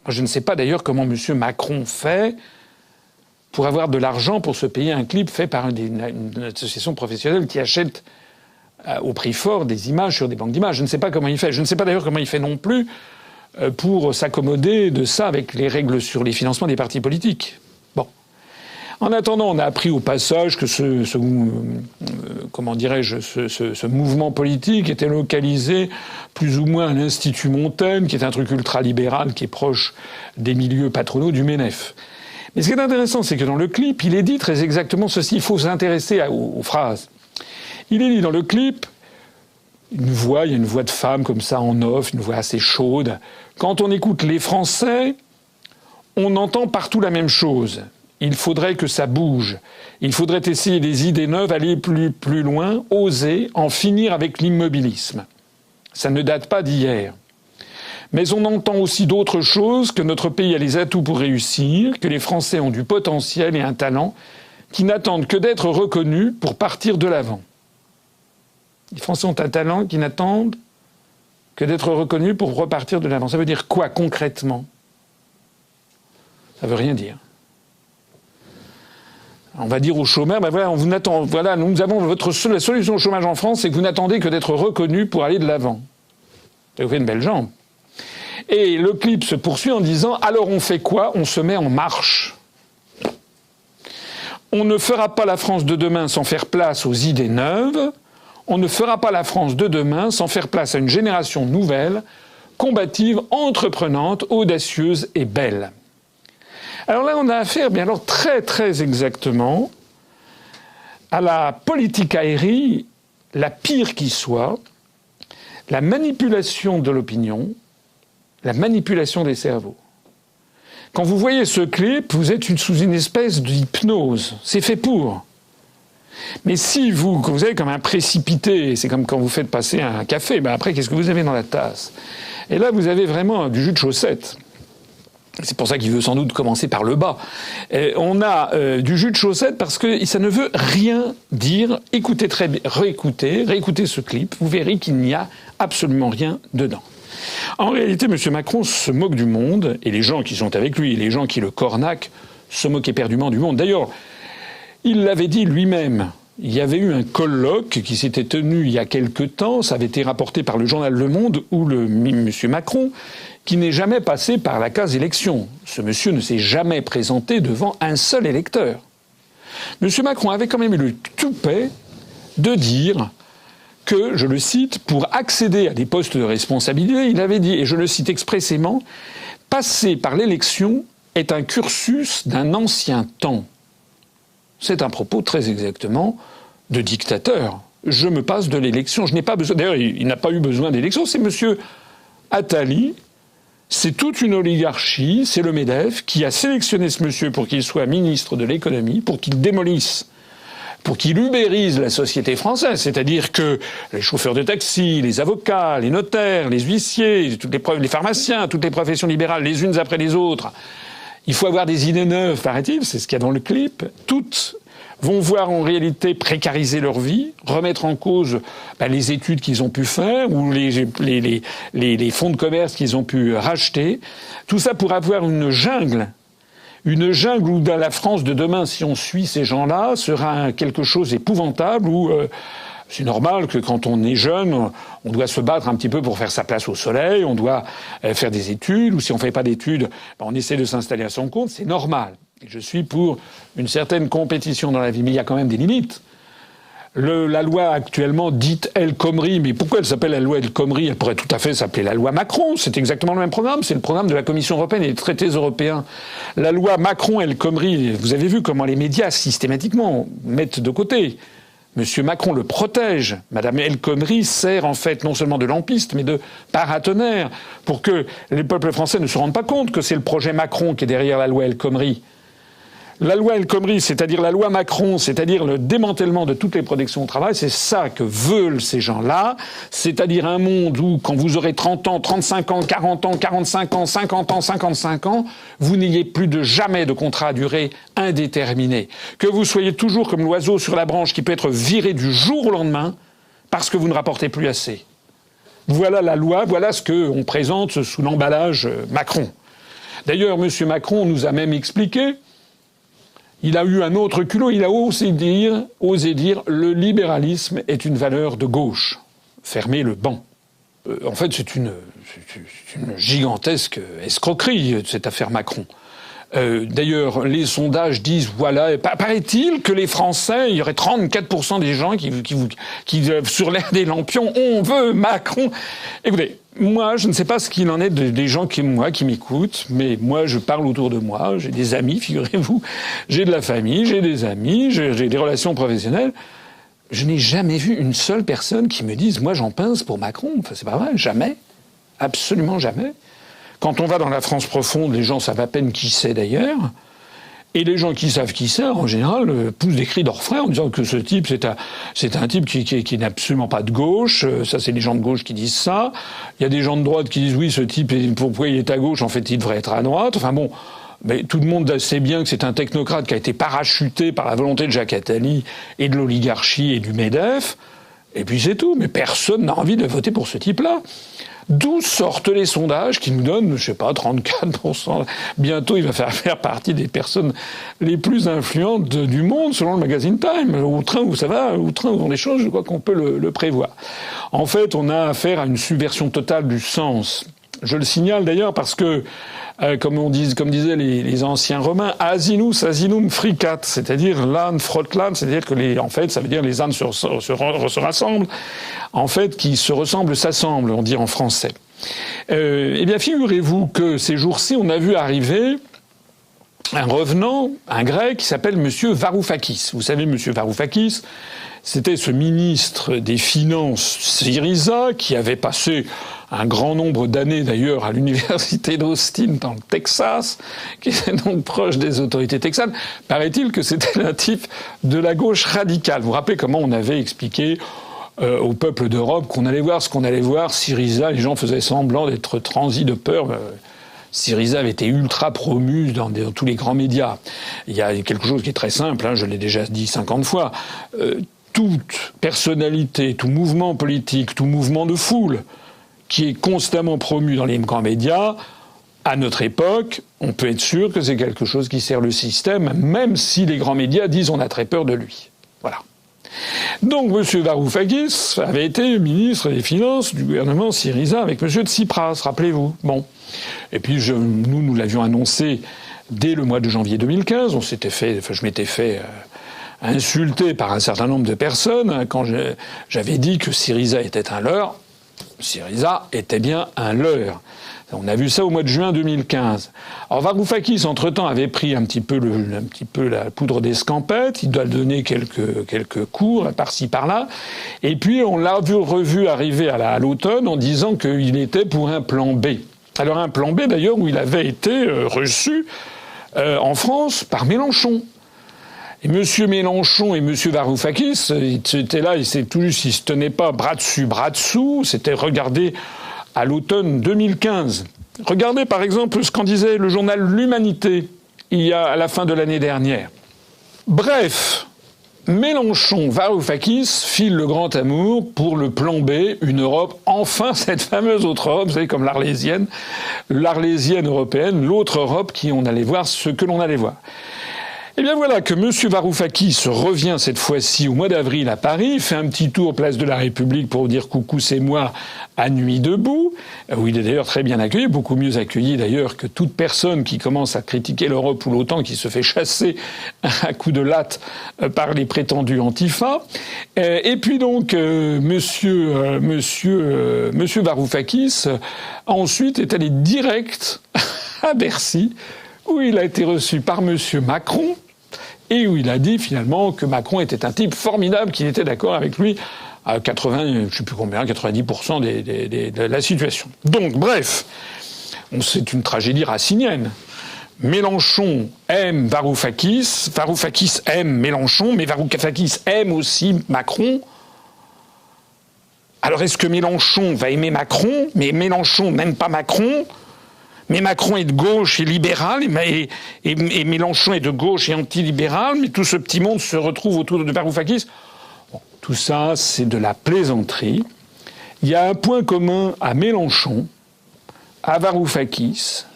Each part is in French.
Je ne sais pas d'ailleurs comment M. Macron fait pour avoir de l'argent pour se payer un clip fait par une association professionnelle qui achète au prix fort des images sur des banques d'images. Je ne sais pas comment il fait. Je ne sais pas d'ailleurs comment il fait non plus pour s'accommoder de ça avec les règles sur les financements des partis politiques. Bon. En attendant, on a appris au passage que ce mouvement politique était localisé plus ou moins à l'Institut Montaigne, qui est un truc ultra-libéral qui est proche des milieux patronaux du MENEF. Mais ce qui est intéressant, c'est que dans le clip, il est dit très exactement ceci. Il faut s'intéresser aux phrases. Il est dit dans le clip, il y a une voix de femme comme ça en off, une voix assez chaude. Quand on écoute les Français, on entend partout la même chose. Il faudrait que ça bouge. Il faudrait essayer des idées neuves, aller plus loin, oser, en finir avec l'immobilisme. Ça ne date pas d'hier. Mais on entend aussi d'autres choses, que notre pays a les atouts pour réussir, que les Français ont du potentiel et un talent, qui n'attendent que d'être reconnus pour partir de l'avant. Les Français ont un talent qui n'attendent que d'être reconnus pour repartir de l'avant. Ça veut dire quoi concrètement? Ça veut rien dire. On va dire aux chômeurs, nous avons la solution au chômage en France, c'est que vous n'attendez que d'être reconnus pour aller de l'avant. Vous faites une belle jambe. Et le clip se poursuit en disant, alors on fait quoi? On se met en marche. On ne fera pas la France de demain sans faire place aux idées neuves. On ne fera pas la France de demain sans faire place à une génération nouvelle, combative, entreprenante, audacieuse et belle. Alors là, on a affaire, bien alors très très exactement, à la politique aérienne, la pire qui soit, la manipulation de l'opinion, la manipulation des cerveaux. Quand vous voyez ce clip, vous êtes sous une espèce d'hypnose. C'est fait pour. Mais si vous avez comme un précipité, c'est comme quand vous faites passer un café, après, qu'est-ce que vous avez dans la tasse? Et là, vous avez vraiment du jus de chaussette. C'est pour ça qu'il veut sans doute commencer par le bas. On a du jus de chaussette parce que ça ne veut rien dire. Écoutez très bien, réécoutez ce clip, vous verrez qu'il n'y a absolument rien dedans. En réalité, M. Macron se moque du monde, et les gens qui sont avec lui, les gens qui le cornaquent, se moquent éperdument du monde. D'ailleurs, il l'avait dit lui-même. Il y avait eu un colloque qui s'était tenu il y a quelque temps, ça avait été rapporté par le journal Le Monde, où M. Macron, qui n'est jamais passé par la case élection. Ce monsieur ne s'est jamais présenté devant un seul électeur. M. Macron avait quand même eu le toupet de dire que, je le cite, pour accéder à des postes de responsabilité, il avait dit, et je le cite expressément, « Passer par l'élection est un cursus d'un ancien temps ». C'est un propos très exactement de dictateur. Je me passe de l'élection. Je n'ai pas besoin. D'ailleurs, il n'a pas eu besoin d'élection. C'est M. Attali. C'est toute une oligarchie. C'est le MEDEF qui a sélectionné ce monsieur pour qu'il soit ministre de l'économie, pour qu'il démolisse, pour qu'il ubérise la société française. C'est-à-dire que les chauffeurs de taxi, les avocats, les notaires, les huissiers, les pharmaciens, toutes les professions libérales, les unes après les autres. Il faut avoir des idées neuves, paraît-il, c'est ce qu'il y a dans le clip. Toutes vont voir en réalité précariser leur vie, remettre en cause les études qu'ils ont pu faire ou les fonds de commerce qu'ils ont pu racheter. Tout ça pour avoir une jungle où dans la France de demain, si on suit ces gens-là, sera quelque chose d'épouvantable où c'est normal que quand on est jeune, on doit se battre un petit peu pour faire sa place au soleil, on doit faire des études, ou si on ne fait pas d'études, on essaie de s'installer à son compte, c'est normal. Et je suis pour une certaine compétition dans la vie, mais il y a quand même des limites. La loi actuellement dite El Khomri, mais pourquoi elle s'appelle la loi El Khomri? Elle pourrait tout à fait s'appeler la loi Macron, c'est exactement le même programme, c'est le programme de la Commission européenne et des traités européens. La loi Macron-El Khomri, vous avez vu comment les médias systématiquement mettent de côté. Monsieur Macron le protège. Madame El Khomri sert en fait non seulement de lampiste, mais de paratonnerre pour que les peuples français ne se rendent pas compte que c'est le projet Macron qui est derrière la loi El Khomri. La loi El Khomri, c'est-à-dire la loi Macron, c'est-à-dire le démantèlement de toutes les protections au travail, c'est ça que veulent ces gens-là. C'est-à-dire un monde où, quand vous aurez 30 ans, 35 ans, 40 ans, 45 ans, 50 ans, 55 ans, vous n'ayez plus de jamais de contrat à durée indéterminée. Que vous soyez toujours comme l'oiseau sur la branche qui peut être viré du jour au lendemain parce que vous ne rapportez plus assez. Voilà la loi, voilà ce qu'on présente sous l'emballage Macron. D'ailleurs, M. Macron nous a même expliqué, il a eu un autre culot, il a osé dire le libéralisme est une valeur de gauche. Fermez le banc. En fait, c'est une gigantesque escroquerie, cette affaire Macron. D'ailleurs, les sondages disent, voilà, paraît-il que les Français, il y aurait 34% des gens qui sur l'air des lampions, on veut Macron. Écoutez, moi, je ne sais pas ce qu'il en est des gens qui m'écoutent, mais moi, je parle autour de moi, j'ai des amis, figurez-vous, j'ai de la famille, j'ai des amis, j'ai des relations professionnelles. Je n'ai jamais vu une seule personne qui me dise, moi, j'en pince pour Macron. Enfin, c'est pas vrai, jamais. Absolument jamais. Quand on va dans la France profonde, les gens savent à peine qui c'est d'ailleurs. Et les gens qui savent qui c'est, en général, poussent des cris d'orfraie en disant que ce type, c'est un type qui n'est absolument pas de gauche. Ça, c'est les gens de gauche qui disent ça. Il y a des gens de droite qui disent, oui, ce type, pourquoi il est à gauche? En fait, il devrait être à droite. Enfin bon. Mais tout le monde sait bien que c'est un technocrate qui a été parachuté par la volonté de Jacques Attali et de l'oligarchie et du MEDEF. Et puis c'est tout. Mais personne n'a envie de voter pour ce type-là. D'où sortent les sondages qui nous donnent, je sais pas, 34%. Bientôt, il va faire partie des personnes les plus influentes du monde, selon le magazine Time. Au train où ça va, au train où on échange, je crois qu'on peut le prévoir. En fait, on a affaire à une subversion totale du sens. Je le signale d'ailleurs parce que, comme disaient les anciens Romains, asinus asinum fricat, c'est-à-dire l'âne frotte l'âne, c'est-à-dire que en fait, ça veut dire les ânes se rassemblent. En fait, qui se ressemblent s'assemblent, on dit en français. Eh bien, figurez-vous que ces jours-ci, on a vu arriver un revenant, un grec, qui s'appelle Monsieur Varoufakis. Vous savez, Monsieur Varoufakis, c'était ce ministre des Finances Syriza qui avait passé un grand nombre d'années d'ailleurs à l'université d'Austin dans le Texas, qui était donc proche des autorités texanes. Paraît-il que c'était un type de la gauche radicale. Vous vous rappelez comment on avait expliqué au peuple d'Europe qu'on allait voir ce qu'on allait voir. Syriza, les gens faisaient semblant d'être transis de peur. Syriza avait été ultra promu dans tous les grands médias. Il y a quelque chose qui est très simple, hein, je l'ai déjà dit 50 fois. Toute personnalité, tout mouvement politique, tout mouvement de foule qui est constamment promu dans les grands médias, à notre époque, on peut être sûr que c'est quelque chose qui sert le système, même si les grands médias disent on a très peur de lui. Voilà. Donc M. Varoufakis avait été ministre des Finances du gouvernement Syriza avec M. Tsipras, rappelez-vous. Bon. Et puis nous l'avions annoncé dès le mois de janvier 2015. Je m'étais fait insulter par un certain nombre de personnes quand j'avais dit que Syriza était un leurre. Syriza était bien un leurre. On a vu ça au mois de juin 2015. Alors Varoufakis, entre-temps, avait pris un petit peu la poudre d'escampette. Il doit donner quelques cours par-ci par-là. Et puis on l'a revu arriver à l'automne en disant qu'il était pour un plan B. Alors un plan B d'ailleurs où il avait été reçu en France par Mélenchon. Et M. Mélenchon et M. Varoufakis, ils étaient là, ils se tenaient pas bras dessus, bras dessous. C'était regardé à l'automne 2015. Regardez par exemple ce qu'en disait le journal L'Humanité à la fin de l'année dernière. Bref, Mélenchon, Varoufakis filent le grand amour pour le plan B, une Europe, enfin cette fameuse autre Europe, vous savez, comme l'Arlésienne européenne, l'autre Europe on allait voir ce que l'on allait voir. Eh bien voilà que M. Varoufakis revient cette fois-ci au mois d'avril à Paris, fait un petit tour place de la République pour dire coucou c'est moi à Nuit debout, où il est d'ailleurs très bien accueilli, beaucoup mieux accueilli d'ailleurs que toute personne qui commence à critiquer l'Europe ou l'OTAN, qui se fait chasser à coups de latte par les prétendus antifa. Et puis donc Monsieur Varoufakis ensuite est allé direct à Bercy, où il a été reçu par M. Macron, et où il a dit finalement que Macron était un type formidable, qu'il était d'accord avec lui à 90% de la situation. Donc, bref, c'est une tragédie racinienne. Mélenchon aime Varoufakis, Varoufakis aime Mélenchon, mais Varoufakis aime aussi Macron. Alors est-ce que Mélenchon va aimer Macron, mais Mélenchon n'aime pas Macron ? Mais Macron est de gauche et libéral, et Mélenchon est de gauche et antilibéral, mais tout ce petit monde se retrouve autour de Varoufakis. Bon, tout ça, c'est de la plaisanterie. Il y a un point commun à Mélenchon, à Varoufakis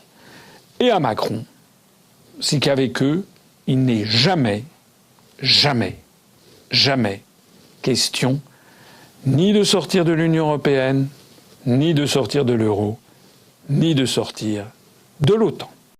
et à Macron, c'est qu'avec eux, il n'est jamais, jamais, jamais question ni de sortir de l'Union européenne, ni de sortir de l'euro, ni de sortir de l'OTAN.